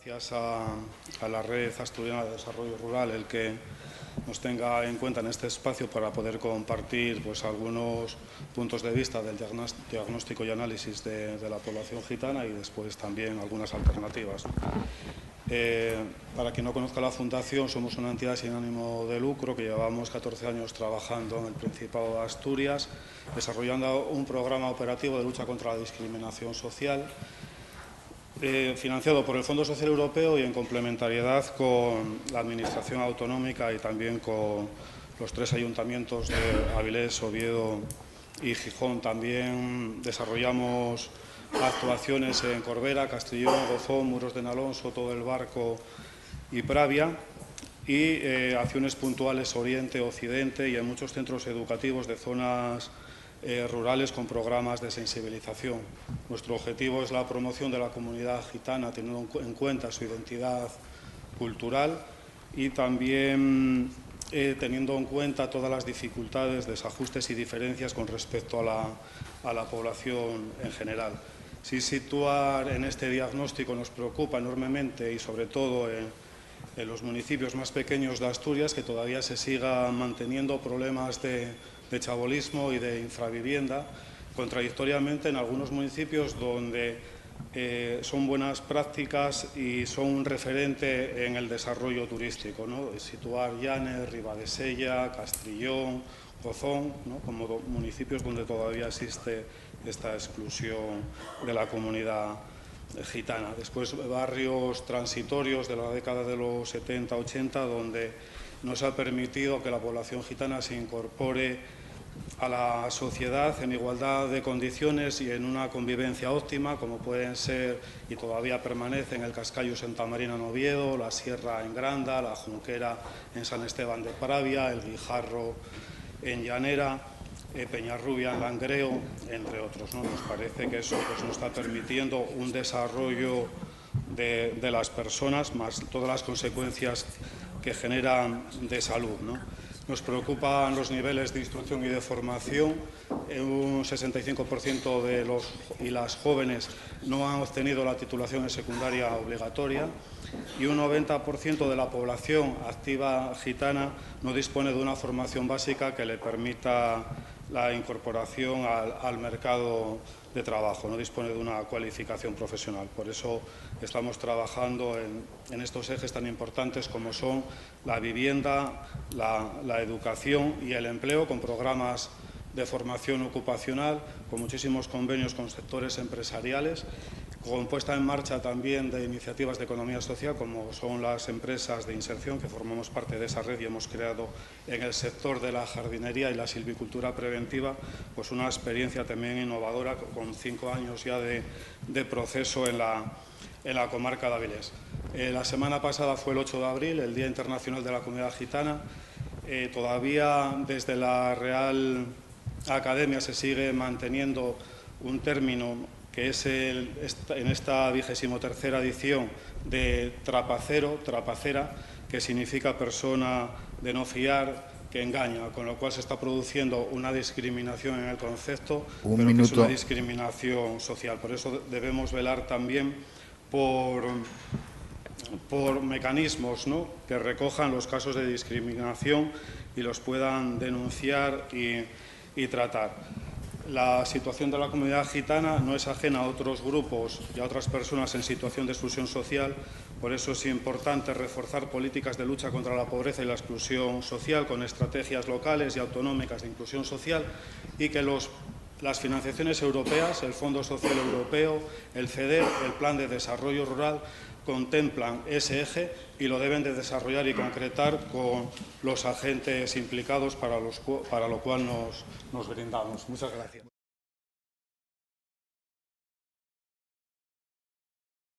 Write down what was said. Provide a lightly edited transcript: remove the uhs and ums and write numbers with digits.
Gracias a la Red Asturiana de Desarrollo Rural el que nos tenga en cuenta en este espacio para poder compartir algunos puntos de vista del diagnóstico y análisis de la población gitana y después también algunas alternativas. Para quien no conozca la Fundación, somos una entidad sin ánimo de lucro que llevamos 14 años trabajando en el Principado de Asturias, desarrollando un programa operativo de lucha contra la discriminación social, financiado por el Fondo Social Europeo y en complementariedad con la Administración autonómica y también con los 3 ayuntamientos de Avilés, Oviedo y Gijón. También desarrollamos actuaciones en Corbera, Castellón, Gozón, Muros de Nalón, Soto del Barco y Pravia, y acciones puntuales Oriente, Occidente y en muchos centros educativos de zonas rurales con programas de sensibilización. Nuestro objetivo es la promoción de la comunidad gitana, teniendo en cuenta su identidad cultural y también teniendo en cuenta todas las dificultades, desajustes y diferencias con respecto a la población en general. Sí, situar en este diagnóstico nos preocupa enormemente y sobre todo en los municipios más pequeños de Asturias, que todavía se sigan manteniendo problemas de chabolismo y de infravivienda, contradictoriamente en algunos municipios donde son buenas prácticas y son un referente en el desarrollo turístico, ¿no? Situar Llanes, Ribadesella, Castrillón, Gozón, ¿no? Como municipios donde todavía existe esta exclusión de la comunidad gitana. Después, barrios transitorios de la década de los 70-80, donde no se ha permitido que la población gitana se incorpore a la sociedad en igualdad de condiciones y en una convivencia óptima, como pueden ser y todavía permanecen el Cascayu Santa Marina en Oviedo, la Sierra en Granda, la Junquera en San Esteban de Pravia, el Guijarro en Llanera, Peñarrubia en Langreo, entre otros, ¿no? Nos parece que eso no está permitiendo un desarrollo de las personas, más todas las consecuencias que generan de salud, ¿no? Nos preocupan los niveles de instrucción y de formación. Un 65% de los y las jóvenes no han obtenido la titulación en secundaria obligatoria y un 90% de la población activa gitana no dispone de una formación básica que le permita la incorporación al mercado de trabajo, no dispone de una cualificación profesional. Por eso estamos trabajando en estos ejes tan importantes como son la vivienda, la educación y el empleo, con programas de formación ocupacional, con muchísimos convenios con sectores empresariales, con puesta en marcha también de iniciativas de economía social, como son las empresas de inserción, que formamos parte de esa red y hemos creado en el sector de la jardinería y la silvicultura preventiva una experiencia también innovadora, con 5 años ya de proceso en la comarca de Avilés. La semana pasada fue el 8 de abril, el Día Internacional de la Comunidad Gitana. Todavía desde la Real Academia se sigue manteniendo un término que es en esta 23ª edición de trapacera, que significa persona de no fiar, que engaña, con lo cual se está produciendo una discriminación en el concepto, pero que es una discriminación social. Por eso debemos velar también por mecanismos, ¿no?, que recojan los casos de discriminación y los puedan denunciar y tratar. La situación de la comunidad gitana no es ajena a otros grupos y a otras personas en situación de exclusión social. Por eso es importante reforzar políticas de lucha contra la pobreza y la exclusión social con estrategias locales y autonómicas de inclusión social, y que las financiaciones europeas, el Fondo Social Europeo, el FEDER, el Plan de Desarrollo Rural, contemplan ese eje y lo deben de desarrollar y concretar con los agentes implicados, para lo cual nos brindamos. Muchas gracias.